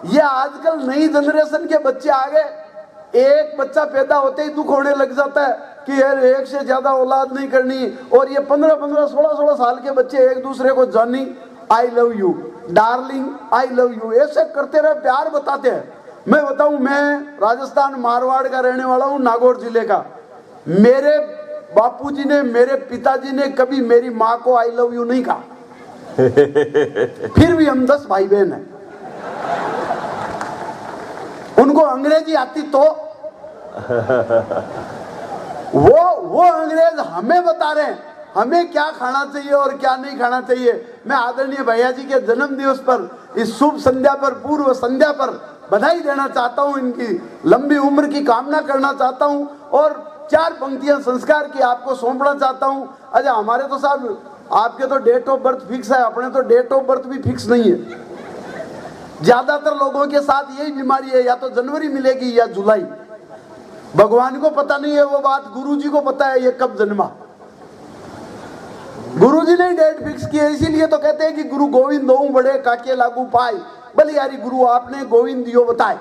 ये आजकल नई जनरेशन के बच्चे आ गए, एक बच्चा पैदा होते ही दुख होने लग जाता है कि यार एक से ज्यादा औलाद नहीं करनी, और ये 15-15, 16-16 साल के बच्चे एक दूसरे को जानी I love you, darling I love you, ऐसे करते रहे, प्यार बताते हैं। मैं बताऊं, मैं राजस्थान मारवाड़ का रहने वाला हूं, नागौर जिले का। मेरे बापूजी ने, मेरे पिताजी ने कभी मेरी माँ को आई लव यू नहीं कहा। फिर भी हम 10 भाई बहन हैं। उनको अंग्रेजी आती तो वो अंग्रेज हमें बता रहे हैं हमें क्या खाना चाहिए और क्या नहीं खाना चाहिए। मैं आदरणीय भैया जी के जन्म दिवस पर, इस शुभ संध्या पर, पूर्व संध्या पर बधाई देना चाहता हूं, इनकी लंबी उम्र की कामना करना चाहता हूं और 4 पंक्तियां संस्कार की आपको सौंपना चाहता हूं। अच्छा, हमारे तो साहब, आपके तो डेट ऑफ बर्थ फिक्स है, अपने तो डेट ऑफ बर्थ भी फिक्स नहीं है। ज्यादातर लोगों के साथ यही बीमारी है, या तो जनवरी मिलेगी या जुलाई। भगवान को पता नहीं है वो बात, गुरुजी को पता है ये कब जन्मा। गुरुजी ने डेट फिक्स की है, इसीलिए तो कहते हैं कि गुरु गोविंद दो बड़े काके लागू पाए। बलियारी गुरु आपने गोविंद दियो बताए।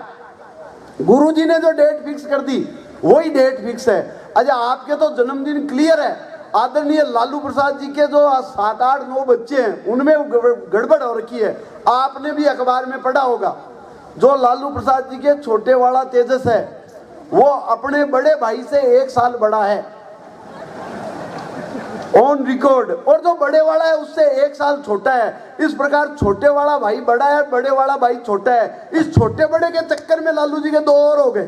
गुरुजी ने जो डेट फिक्स कर दी वही डेट फिक्स है। अच्छा, आपके तो जन्मदिन क्लियर है। आदरणीय लालू प्रसाद जी के जो 7, 8, 9 बच्चे हैं, उनमें गड़बड़ हो रखी है। आपने भी अखबार में पढ़ा होगा, जो लालू प्रसाद जी के छोटे वाला तेजस है वो अपने बड़े भाई से 1 साल बड़ा है ऑन रिकॉर्ड, और जो बड़े वाला है उससे 1 साल छोटा है। इस प्रकार छोटे वाला भाई बड़ा है, बड़े वाला भाई छोटा है। इस छोटे बड़े के चक्कर में लालू जी के 2 और हो गए।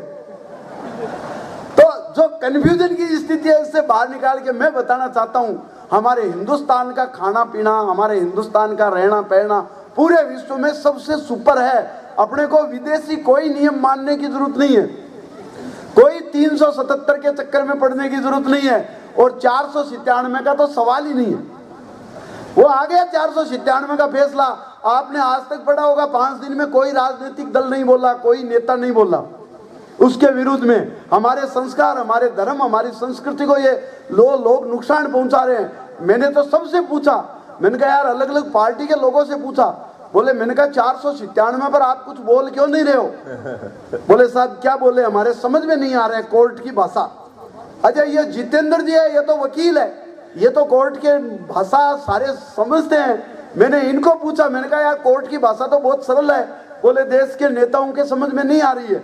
तो जो कंफ्यूजन की स्थिति है, इससे बाहर निकाल के मैं बताना चाहता हूं, हमारे हिंदुस्तान का खाना पीना, हमारे हिंदुस्तान का रहना पहना पूरे विश्व में सबसे सुपर है। अपने को विदेशी कोई नियम मानने की जरूरत नहीं है, कोई 377 के चक्कर में पड़ने की जरूरत नहीं है, और 497 का तो सवाल ही नहीं है। वो आ गया 497 का फैसला। आपने आज तक पढ़ा होगा, 5 दिन में कोई राजनीतिक दल नहीं बोला, कोई नेता नहीं बोला उसके विरुद्ध में। हमारे संस्कार, हमारे धर्म, हमारी संस्कृति को ये लोग नुकसान पहुंचा रहे हैं। मैंने तो सबसे पूछा, मैंने कहा यार, अलग अलग पार्टी के लोगों से पूछा, बोले, मैंने कहा 497 पर आप कुछ बोल क्यों नहीं रहे हो? बोले साहब क्या बोले, हमारे समझ में नहीं आ रहा है कोर्ट की भाषा। अच्छा, ये जितेंद्र जी है, ये तो वकील है, ये तो कोर्ट के भाषा सारे समझते हैं। मैंने इनको पूछा, मैंने कहा यार कोर्ट की भाषा तो बहुत सरल है। बोले देश के नेताओं के समझ में नहीं आ रही है।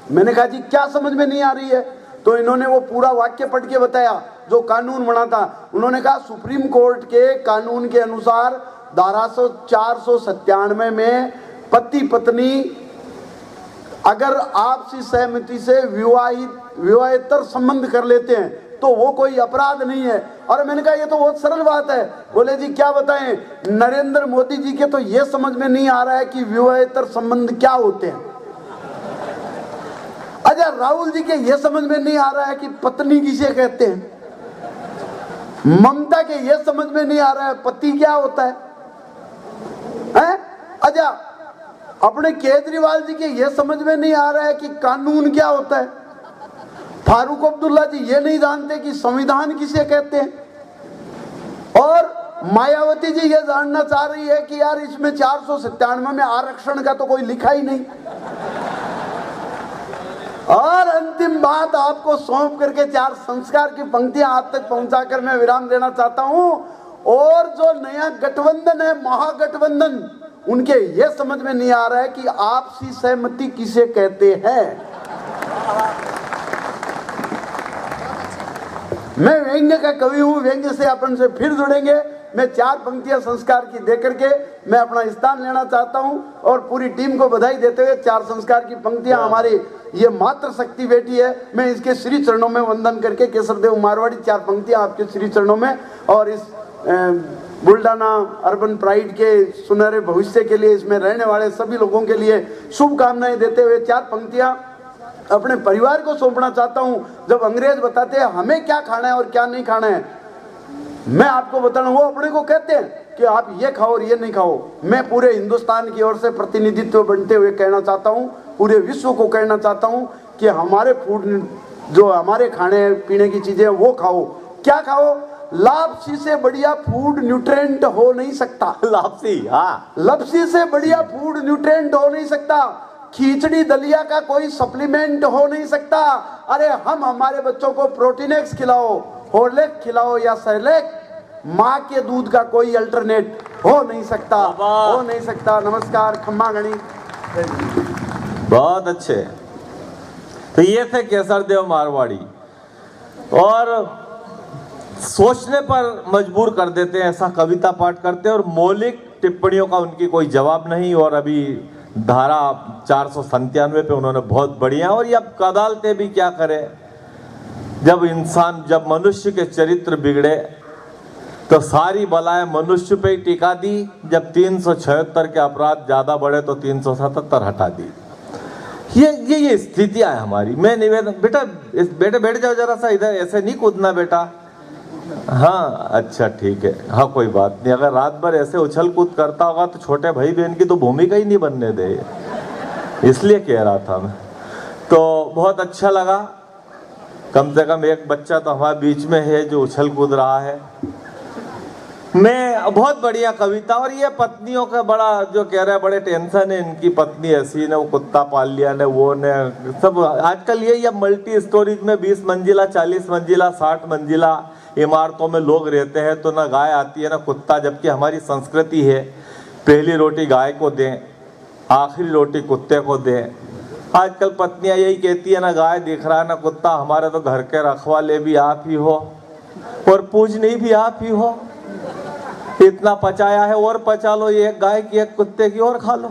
मैंने कहा जी क्या समझ में नहीं आ रही है? तो इन्होंने वो पूरा वाक्य पढ़ के बताया जो कानून बना था। उन्होंने कहा सुप्रीम कोर्ट के कानून के अनुसार धारा 497 में पति पत्नी अगर आपसी सहमति से विवाहेतर संबंध कर लेते हैं तो वो कोई अपराध नहीं है। और मैंने कहा ये तो बहुत सरल बात है। बोले जी क्या बताएं, नरेंद्र मोदी जी के तो ये समझ में नहीं आ रहा है कि विवाहेतर संबंध क्या होते हैं। अच्छा, राहुल जी के ये समझ में नहीं आ रहा है कि पत्नी किसे कहते हैं। ममता के ये समझ में नहीं आ रहा है पति क्या होता है? अच्छा, अपने केजरीवाल जी के ये समझ में नहीं आ रहा है कि कानून क्या होता है। फारूक अब्दुल्ला जी ये नहीं जानते कि संविधान किसे कहते हैं। और मायावती जी ये जानना चाह रही है कि यार इसमें 497 में आरक्षण का तो कोई लिखा ही नहीं। और अंतिम बात आपको सौंप करके 4 संस्कार की पंक्तियां आप तक पहुंचाकर मैं विराम देना चाहता हूं। और जो नया गठबंधन है, महागठबंधन, उनके ये समझ में नहीं आ रहा है कि आपसी सहमति किसे कहते हैं। मैं व्यंग्य का कवि हूं, व्यंग्य से अपन से फिर जुड़ेंगे। मैं 4 पंक्तियां संस्कार की दे करके मैं अपना स्थान लेना चाहता हूं और पूरी टीम को बधाई देते हुए 4 संस्कार की पंक्तियां हमारी ये मात्र शक्ति बेटी है, मैं इसके श्री चरणों में वंदन करके केसरदेव मारवाड़ी 4 पंक्तियां आपके श्री चरणों में और इस बुल्डाना अर्बन प्राइड के सुनहरे भविष्य के लिए, इसमें रहने वाले सभी लोगों के लिए शुभकामनाएं देते हुए 4 पंक्तियां अपने परिवार को सौंपना चाहता हूं। जब अंग्रेज बताते हैं हमें क्या खाना है और क्या नहीं खाना है, मैं आपको बताना, वो अपने को कहते हैं कि आप ये खाओ और ये नहीं खाओ। मैं पूरे हिंदुस्तान की ओर से प्रतिनिधित्व बनते हुए कहना चाहता हूं, पूरे विश्व को कहना चाहता हूं कि हमारे फूड, जो हमारे खाने पीने की चीजें वो खाओ। क्या खाओ? लापसी से बढ़िया फूड न्यूट्रिएंट हो नहीं सकता। लापसी, हाँ, लपसी से बढ़िया फूड न्यूट्रिएंट हो नहीं सकता। खिचड़ी दलिया का कोई सप्लीमेंट हो नहीं सकता। अरे हम हमारे बच्चों को प्रोटीनेक्स खिलाओ, हॉर्लिक्स खिलाओ या सेरेलैक, माँ के दूध का कोई अल्टरनेट हो नहीं सकता, हो नहीं सकता। नमस्कार, खम्मा गणी। बहुत अच्छे। तो ये थे केसरदेव मारवाड़ी, और सोचने पर मजबूर कर देते हैं, ऐसा कविता पाठ करते हैं और मौलिक टिप्पणियों का उनकी कोई जवाब नहीं। और अभी धारा 497 पे उन्होंने बहुत बढ़िया, और ये अब अदालतें भी क्या करें, जब मनुष्य के चरित्र बिगड़े तो सारी बलाएं मनुष्य पे ही टिका दी। जब 376 के अपराध ज्यादा बढ़े तो 377 हटा दी। ये स्थितियां है हमारी। मैं निवेदन, बेटे बैठ जाओ जरा सा इधर, ऐसे नहीं कूदना बेटा। हाँ अच्छा ठीक है, हाँ कोई बात नहीं। अगर रात भर ऐसे उछल कूद करता होगा तो छोटे भाई बहन की तो भूमिका ही नहीं बनने दे, इसलिए कह रहा था मैं। तो बहुत अच्छा लगा, कम से कम एक बच्चा तो हमारे बीच में है जो उछल कूद रहा है। मैं बहुत बढ़िया कविता। और ये पत्नियों का बड़ा जो कह रहे हैं, बड़े टेंशन है इनकी पत्नी ऐसी ने, वो कुत्ता पाल लिया ने, वो ने सब। आजकल ये मल्टी स्टोरीज में 20 मंजिला 40 मंजिला 60 मंजिला इमारतों में लोग रहते हैं, तो ना गाय आती है ना कुत्ता, जबकि हमारी संस्कृति है पहली रोटी गाय को दें, आखिरी रोटी कुत्ते को दें। आजकल पत्नियां यही कहती है, ना गाय दिख रहा है ना कुत्ता, हमारे तो घर के रखवाले भी आप ही हो और पूजनी भी आप ही हो। इतना पचाया है और पचा लो, एक गाय की एक कुत्ते की और खा लो।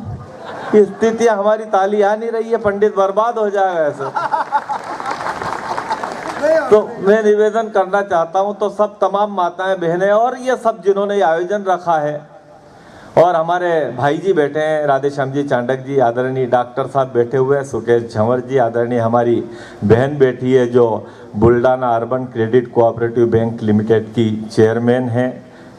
स्थितियां हमारी ताली आ नहीं रही है, पंडित बर्बाद हो जाएगा ऐसे। तो मैं निवेदन करना चाहता हूं, तो सब तमाम माताएं बहनें और ये सब जिन्होंने आयोजन रखा है, और हमारे भाई जी बैठे हैं, राधेश्याम जी चांडक जी, आदरणीय डॉक्टर साहब बैठे हुए हैं, सुकेश झंवर जी, आदरणीय हमारी बहन बैठी है जो Buldhana urban credit cooperative bank limited की चेयरमैन हैं,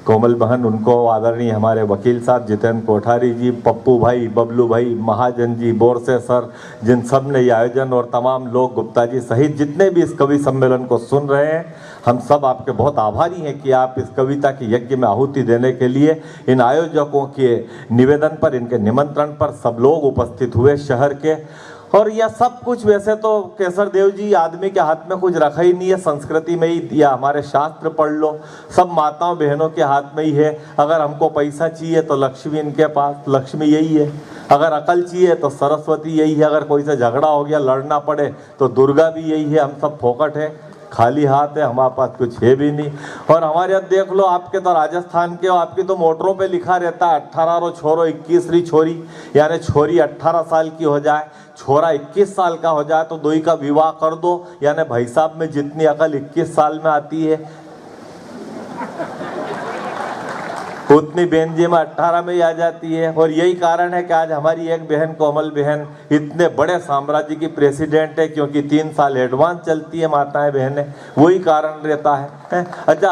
कोमल बहन, उनको आदरणीय हमारे वकील साहब जितेंद्र कोठारी जी, पप्पू भाई, बबलू भाई, महाजन जी, बोरसे सर, जिन सब ने ये आयोजन, और तमाम लोग, गुप्ता जी सहित जितने भी इस कवि सम्मेलन को सुन रहे हैं, हम सब आपके बहुत आभारी हैं कि आप इस कविता की यज्ञ में आहुति देने के लिए इन आयोजकों के निवेदन पर, इनके निमंत्रण पर सब लोग उपस्थित हुए शहर के। और यह सब कुछ वैसे तो केसरदेव जी आदमी के हाथ में कुछ रखा ही नहीं है, संस्कृति में ही, या हमारे शास्त्र पढ़ लो, सब माताओं बहनों के हाथ में ही है। अगर हमको पैसा चाहिए तो लक्ष्मी इनके पास, लक्ष्मी यही है। अगर अकल चाहिए तो सरस्वती यही है। अगर कोई से झगड़ा हो गया, लड़ना पड़े तो दुर्गा भी यही है। हम सब फोकट है, खाली हाथ है, हमारे पास कुछ है भी नहीं। और हमारे यहाँ देख लो, आपके तो राजस्थान के हो, आपकी तो मोटरों पे लिखा रहता है 18 रो छोरो 21 री छोरी, यानी छोरी 18 साल की हो जाए, छोरा 21 साल का हो जाए तो दोई का विवाह कर दो। यानी भाई साहब में जितनी अकल 21 साल में आती है उतनी बहन जी में 18 में ही आ जाती है। और यही कारण है कि आज हमारी एक बहन कोमल बहन इतने बड़े साम्राज्य की प्रेसिडेंट है, क्योंकि 3 साल एडवांस चलती है माताएं बहनें, वही कारण रहता है। अच्छा,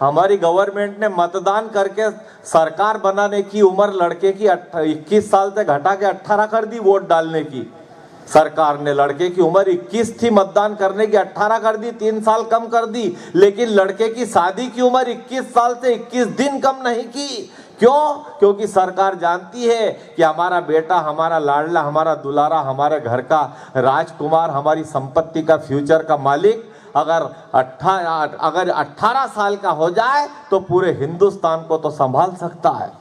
हमारी गवर्नमेंट ने मतदान करके सरकार बनाने की उम्र लड़के की 21 साल से घटा के 18 कर दी। वोट डालने की सरकार ने लड़के की उम्र 21 थी, मतदान करने की 18 कर दी, 3 साल कम कर दी। लेकिन लड़के की शादी की उम्र 21 साल से 21 दिन कम नहीं की। क्यों? क्योंकि सरकार जानती है कि हमारा बेटा, हमारा लाडला, हमारा दुलारा, हमारे घर का राजकुमार, हमारी संपत्ति का, फ्यूचर का मालिक अगर 18 साल का हो जाए तो पूरे हिंदुस्तान को तो संभाल सकता है,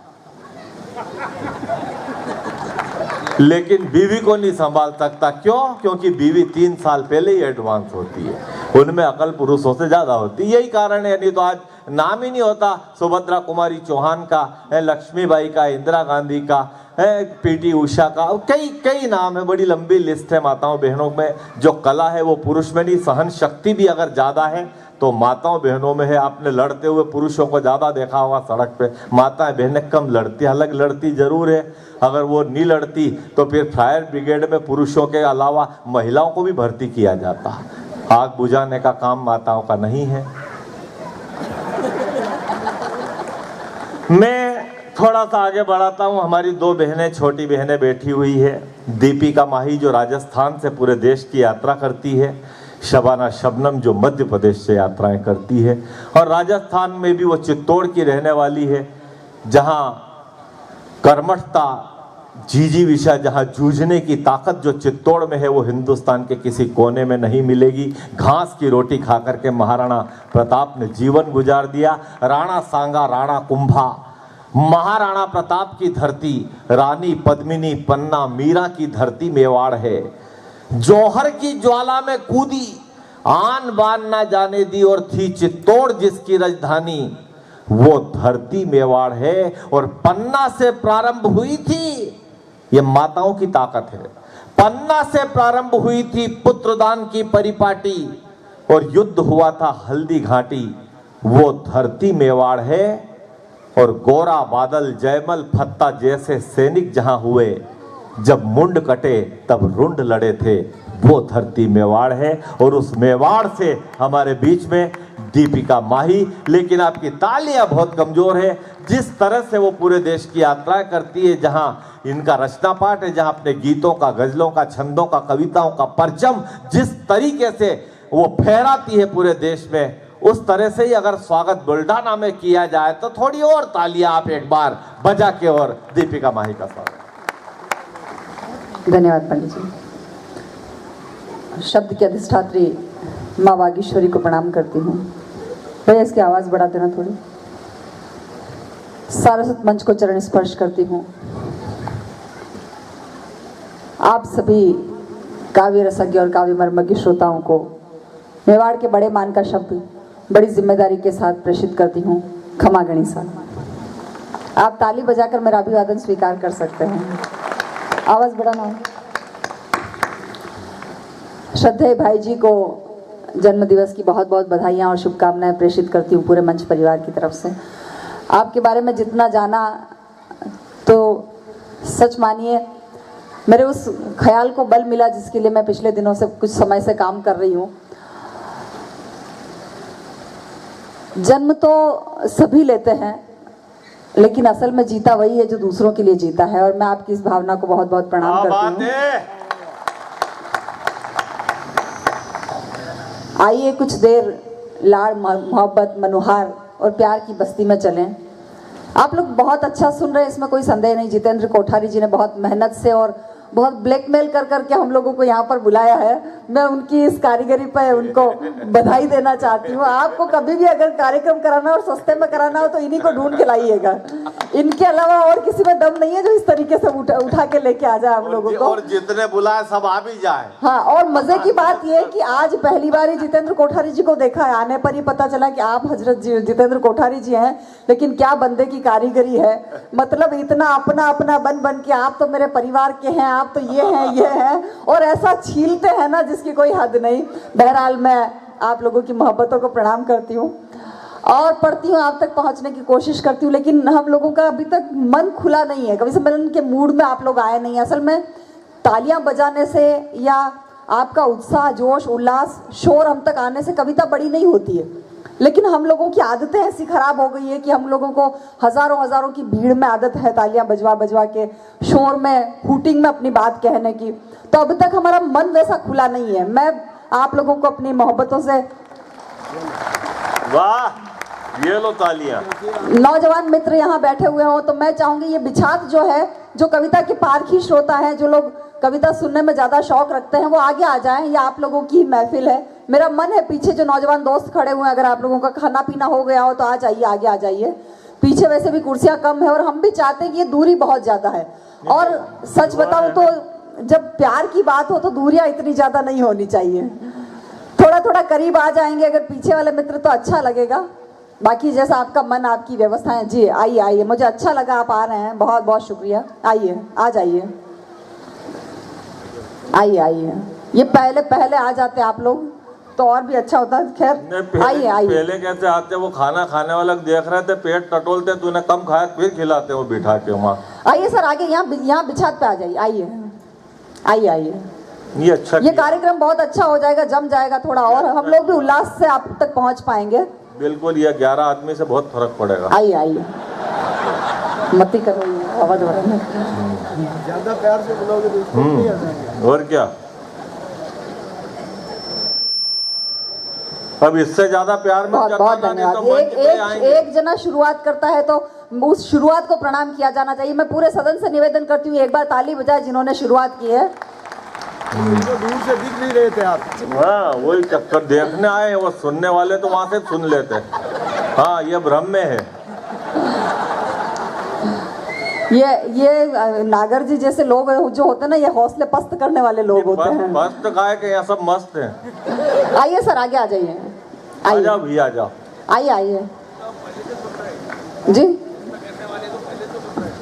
लेकिन बीवी को नहीं संभाल सकता। क्यों? क्योंकि बीवी 3 साल पहले ही एडवांस होती है, उनमें अकल पुरुषों से ज्यादा होती है। यही कारण है, नहीं तो आज नाम ही नहीं होता सुभद्रा कुमारी चौहान का, लक्ष्मीबाई का, इंदिरा गांधी का, पीटी उषा का, कई नाम है, बड़ी लंबी लिस्ट है माताओं बहनों में। जो कला है वो पुरुष में नहीं, सहन शक्ति भी अगर ज्यादा है तो माताओं बहनों में है। आपने लड़ते हुए पुरुषों को ज्यादा देखा होगा सड़क पे, माताएं बहनें कम लड़ती, अलग लड़ती जरूर है। अगर वो नहीं लड़ती तो फिर फायर ब्रिगेड में पुरुषों के अलावा महिलाओं को भी भर्ती किया जाता है। आग बुझाने का काम माताओं का नहीं है। मैं थोड़ा सा आगे बढ़ाता हूँ। हमारी 2 बहनें, छोटी बहनें बैठी हुई है। दीपिका माही जो राजस्थान से पूरे देश की यात्रा करती है, शबाना शबनम जो मध्य प्रदेश से यात्राएं करती है, और राजस्थान में भी वो चित्तौड़ की रहने वाली है, जहां कर्मठता जीजी विषा, जहां जूझने की ताकत जो चित्तौड़ में है वो हिंदुस्तान के किसी कोने में नहीं मिलेगी। घास की रोटी खा करके महाराणा प्रताप ने जीवन गुजार दिया। राणा सांगा, राणा कुंभा, महाराणा प्रताप की धरती, रानी पद्मिनी, पन्ना, मीरा की धरती मेवाड़ है। जौहर की ज्वाला में कूदी, आन बान ना जाने दी, और थी चित्तौड़ जिसकी राजधानी, वो धरती मेवाड़ है। और पन्ना से प्रारंभ हुई थी, ये माताओं की ताकत है, पन्ना से प्रारंभ हुई थी पुत्रदान की परिपाटी, और युद्ध हुआ था हल्दी घाटी, वो धरती मेवाड़ है। और गोरा बादल, जयमल, फत्ता जैसे सैनिक जहां हुए, जब मुंड कटे तब रुंड लड़े थे, वो धरती मेवाड़ है। और उस मेवाड़ से हमारे बीच में दीपिका माही, लेकिन आपकी तालियां बहुत कमजोर है। जिस तरह से वो पूरे देश की यात्रा करती है, जहां इनका रचना पाठ है, जहां अपने गीतों का, गजलों का, छंदों का, कविताओं का परचम जिस तरीके से वो फहराती है पूरे देश में, उस तरह से ही अगर स्वागत बुल्ढाना में किया जाए तो थोड़ी और तालियां आप एक बार बजा के और दीपिका माही का स्वागत। धन्यवाद पंडित जी। शब्द की अधिष्ठात्री माँ वागीश्वरी को प्रणाम करती हूँ। भैया इसकी आवाज़ बढ़ा देना थोड़ी। सारस्वत मंच को चरण स्पर्श करती हूँ। आप सभी काव्य रसज्ञ और काव्य मर्मज्ञ श्रोताओं को मेवाड़ के बड़े मान का शब्द बड़ी जिम्मेदारी के साथ प्रेषित करती हूँ। खमा गणिसा। आप ताली बजाकर मेरा अभिवादन स्वीकार कर सकते हैं। आवाज़ बढ़ाना। श्रद्धेय भाई जी को जन्म दिवस की बहुत बहुत बधाइयाँ और शुभकामनाएं प्रेषित करती हूँ पूरे मंच परिवार की तरफ से। आपके बारे में जितना जाना, तो सच मानिए मेरे उस ख्याल को बल मिला जिसके लिए मैं पिछले दिनों से कुछ समय से काम कर रही हूँ। जन्म तो सभी लेते हैं, लेकिन असल में जीता वही है जो दूसरों के लिए जीता है, और मैं आपकी इस भावना को बहुत बहुत प्रणाम करती हूँ। आइए कुछ देर लाड़, मोहब्बत, मनुहार और प्यार की बस्ती में चलें। आप लोग बहुत अच्छा सुन रहे हैं, इसमें कोई संदेह नहीं। जितेंद्र कोठारी जी ने बहुत मेहनत से और बहुत ब्लैकमेल कर करके हम लोगों को यहाँ पर बुलाया है। मैं उनकी इस कारीगरी पर उनको बधाई देना चाहती हूँ। आपको कभी भी अगर कार्यक्रम कराना और सस्ते में कराना हो तो इन्हीं को ढूंढ के लाइएगा। इनके अलावा और किसी में दम नहीं है जो इस तरीके से उठा के लेके आ जाए हम लोगों को। और जितने बुलाए सब आ भी जाए। हाँ, और मजे की बात यह है कि आज पहली बार ही जितेंद्र कोठारी जी को देखा है। आने पर ही पता चला कि आप हजरत जी जितेंद्र कोठारी जी हैं, लेकिन क्या बंदे की कारीगरी है। मतलब इतना अपना अपना बन बन के आप तो मेरे परिवार के हैं, आप तो ये हैं, और ऐसा छीलते हैं ना जिसकी कोई हद नहीं। बहरहाल मैं आप लोगों की मोहब्बतों को प्रणाम करती हूँ और पढ़ती हूँ, आप तक पहुँचने की कोशिश करती हूँ, लेकिन हम लोगों का अभी तक मन खुला नहीं है। कभी सम्मेलन के मूड में आप लोग आए नहीं। असल में तालियां बजाने से या आपका उत्साह, जोश, उल्लास, शोर हम तक आने से कविता बड़ी नहीं होती है, लेकिन हम लोगों की आदतें ऐसी खराब हो गई है कि हम लोगों को हजारों हजारों की भीड़ में आदत है तालियां बजवा बजवा के, शोर में, हूटिंग में अपनी बात कहने की। तो अब तक हमारा मन वैसा खुला नहीं है। मैं आप लोगों को अपनी मोहब्बतों से, वाह, ये लो तालियां। नौजवान मित्र यहाँ बैठे हुए हो तो मैं चाहूंगी ये बिछात जो है, जो कविता के पारखी श्रोता हैं, जो लोग कविता सुनने में ज्यादा शौक रखते हैं, वो आगे आ जाएं। ये आप लोगों की महफिल है। मेरा मन है पीछे जो नौजवान दोस्त खड़े हुए हैं, अगर आप लोगों का खाना पीना हो गया हो तो आ जाइए, आगे आ जाइए। पीछे वैसे भी कुर्सियां कम है और हम भी चाहते हैं कि ये दूरी बहुत ज्यादा है। और सच बताऊं तो जब प्यार की बात हो तो दूरियां इतनी ज्यादा नहीं होनी चाहिए। थोड़ा थोड़ा करीब आ जाएंगे अगर पीछे वाले मित्र तो अच्छा लगेगा। बाकी जैसा आपका मन, आपकी व्यवस्थाएं। जी आइए आइए, मुझे अच्छा लगा आप आ रहे हैं, बहुत बहुत शुक्रिया। आइए, आ जाइए, आइए आइए। ये पहले पहले आ जाते आप लोग तो और भी अच्छा होता। खैर आइए आइए। पहले कैसे आते, वो खाना खाने वाला देख रहे थे, पेट टटोलते, तूने कम खाया फिर खिलाते वो बिठा के वहाँ। आइए सर, आगे यहाँ बिछात पे आ जाइए। आइए आइए आइए। ये अच्छा, ये कार्यक्रम बहुत अच्छा हो जाएगा, जम जाएगा थोड़ा, और हम लोग भी उल्लास से आप तक पहुँच पाएंगे। बिल्कुल, ये 11 आदमी से बहुत फर्क पड़ेगा। आइए आइए, मती करो, आवाज बढ़ाने। ज्यादा प्यार से बुलाओगे तो और क्या। अब इससे ज्यादा प्यार में बहुत बहुत धन्यवाद। तो मंच पे आएंगे। एक जना शुरुआत करता है तो उस शुरुआत को प्रणाम किया जाना चाहिए। मैं पूरे सदन से निवेदन करती हूँ, एक बार ताली बजाए जिन्होंने शुरुआत की है। तो दूर से दिख नहीं रहे थे आप। हाँ, वही चक्कर, देखने आए वो सुनने वाले तो वहां से सुन लेते। हाँ, ये भ्रम में है। ये नागर जी जैसे लोग जो होते हैं ना, ये हौसले पस्त करने वाले लोग होते हैं। मस्त का है कि यहाँ सब मस्त हैं। आइए सर, आगे आ जाइए। आ आइए जाओ भैया, आ जाओ। आइए आइए जी।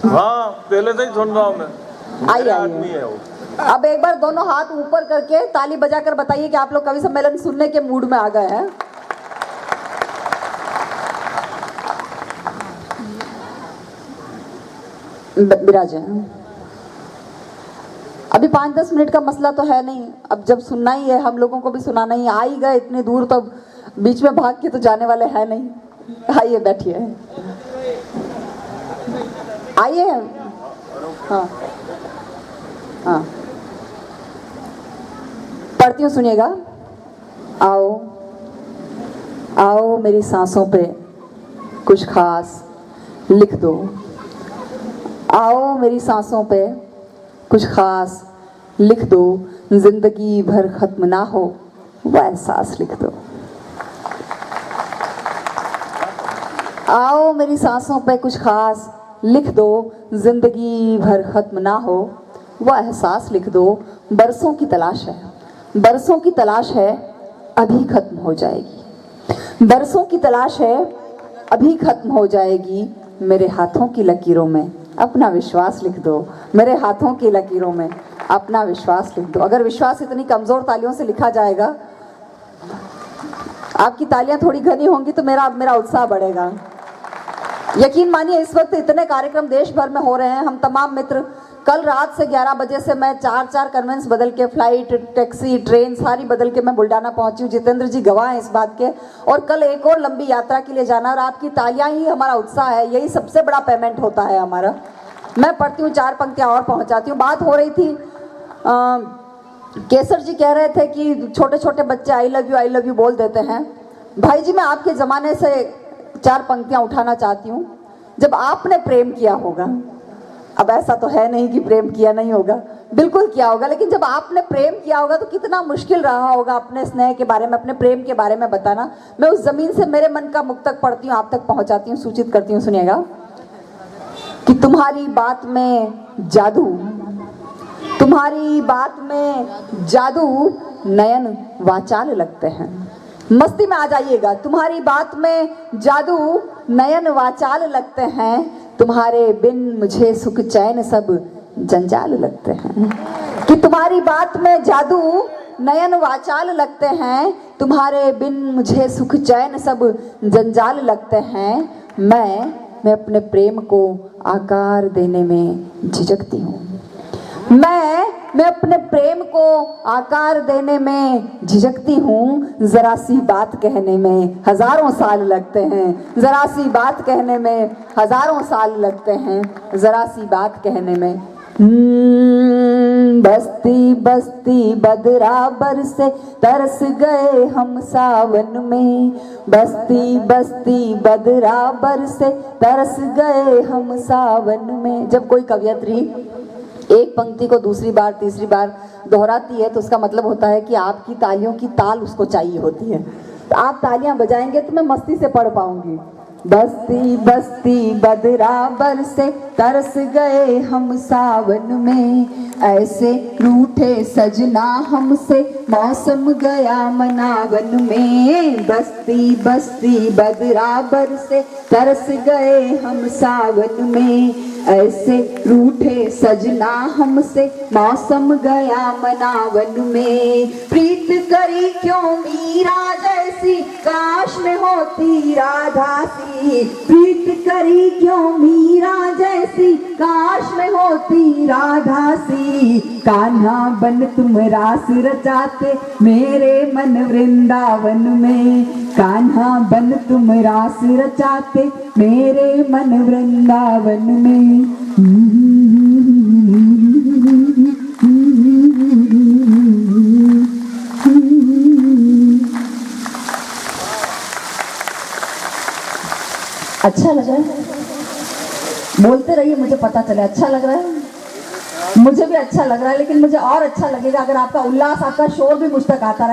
हाँ, पहले से ही सुन रहा हूँ मैं। आइए, मेरा आइए। आदमी है वो। अब एक बार दोनों हाथ ऊपर करके ताली बजाकर बताइए कि आप लोग कवि सम्मेलन सुनने के मूड में आ गए हैं। विराजे। अभी 5-10 मिनट का मसला तो है नहीं, अब जब सुनना ही है, हम लोगों को भी सुनाना ही। आ ही गए इतनी दूर, तो बीच में भाग के तो जाने वाले हैं नहीं। आइए बैठिए, आइए। हाँ हाँ, पढ़ती हूँ, सुनिएगा। आओ आओ मेरी सांसों पे कुछ खास लिख दो। आओ मेरी सांसों पे कुछ खास लिख दो, जिंदगी भर खत्म ना हो वो एहसास लिख दो। आओ मेरी सांसों पे कुछ खास लिख दो, जिंदगी भर खत्म ना हो वो एहसास लिख दो। बरसों की तलाश है, बरसों की तलाश है, अभी खत्म हो जाएगी। बरसों की तलाश है, अभी खत्म हो जाएगी। मेरे हाथों की लकीरों में अपना विश्वास लिख दो। मेरे हाथों की लकीरों में अपना विश्वास लिख दो। अगर विश्वास इतनी कमजोर तालियों से लिखा जाएगा, आपकी तालियां थोड़ी घनी होंगी तो मेरा उत्साह बढ़ेगा। यकीन मानिए, इस वक्त इतने कार्यक्रम देश भर में हो रहे हैं। हम तमाम मित्र, कल रात से 11 बजे से मैं 4 कन्वेंस बदल के, फ्लाइट, टैक्सी, ट्रेन सारी बदल के मैं बुल्डाना पहुंची हूँ। जितेंद्र जी गवाह हैं इस बात के। और कल एक और लंबी यात्रा के लिए जाना, और आपकी तालियां ही हमारा उत्साह है। यही सबसे बड़ा पेमेंट होता है हमारा। मैं पढ़ती हूँ, 4 पंक्तियाँ और पहुँचाती हूँ। बात हो रही थी, केसर जी कह रहे थे कि छोटे छोटे बच्चे आई लव यू बोल देते हैं। भाई जी, मैं आपके ज़माने से 4 पंक्तियाँ उठाना चाहती हूँ। जब आपने प्रेम किया होगा, अब ऐसा तो है नहीं कि प्रेम किया नहीं होगा, बिल्कुल किया होगा, लेकिन जब आपने प्रेम किया होगा तो कितना मुश्किल रहा होगा अपने स्नेह के बारे में, अपने प्रेम के बारे में बताना। मैं उस जमीन से मेरे मन का मुक्तक पढ़ती हूँ, आप तक पहुँचाती हूँ, सूचित करती हूँ। सुनिएगा कि तुम्हारी बात में जादू, तुम्हारी बात में जादू, नयन वाचाल लगते हैं। मस्ती में आ जाइएगा। तुम्हारी बात में जादू, नयन वाचाल लगते हैं। तुम्हारे बिन मुझे सुख चैन सब जंजाल लगते हैं। कि तुम्हारी बात में जादू, नयन वाचाल लगते हैं। तुम्हारे बिन मुझे सुख चैन सब जंजाल लगते हैं। मैं अपने प्रेम को आकार देने में झिझकती हूँ। मैं अपने प्रेम को आकार देने में झिझकती हूँ। जरा सी बात कहने में हजारों साल लगते हैं। जरा सी बात कहने में हजारों साल लगते हैं। जरा सी बात कहने में। बस्ती बस्ती बदराबर से तरस गए हम सावन में। बस्ती बस्ती बदराबर से तरस गए हम सावन में। जब कोई कवियत्री एक पंक्ति को दूसरी बार, तीसरी बार दोहराती है तो उसका मतलब होता है कि आपकी तालियों की ताल उसको चाहिए होती है। तो आप तालियां बजाएंगे तो मैं मस्ती से पढ़ पाऊंगी। बस्ती बस्ती बदराबर से तरस गए हम सावन में। ऐसे रूठे सजना हमसे मौसम गया मनावन में। बस्ती बस्ती बदराबर से तरस गए हम सावन में। ऐसे रूठे सजना हमसे मौसम गया मनावन में। प्रीत करी क्यों मीरा जैसी, काश में होती राधा सी। प्रीत करी क्यों मीरा जैसी, काश में होती राधा सी। कान्हा बन तुम रास रचाते मेरे मन वृंदावन में। कान्हा बन तुम रास रचाते मेरे मन वृंदावन में। अच्छा लग रहा है? बोलते रहिए, मुझे पता चले अच्छा लग रहा है। मुझे भी अच्छा लग रहा है, लेकिन मुझे और अच्छा लगेगा अगर आपका उल्लास, आपका शोर भी मुझ तक आता रहे।